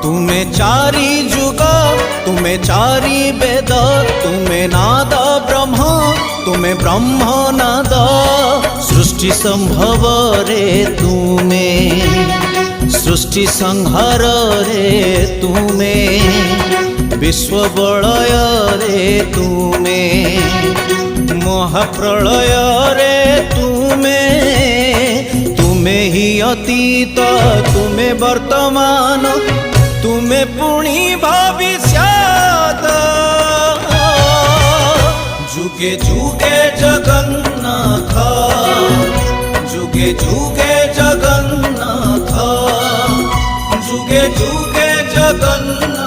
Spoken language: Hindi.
तुमे चारि जुग तुमे चारि वेद तुमे नाद ब्रह्म तुमे ब्रह्म नाद सृष्टि संभव रे तुमे सृष्टि संहार रे तुमे विश्व बलय रे तुमे महाप्रलय रे तुमे तुमे ही अतीत तुमे वर्तमान तुमे पुणी भविष्यत जुगे जुगे जगन्नाथ जुगे जुगे जगन्नाथ जुगे जुगे जगन्नाथ।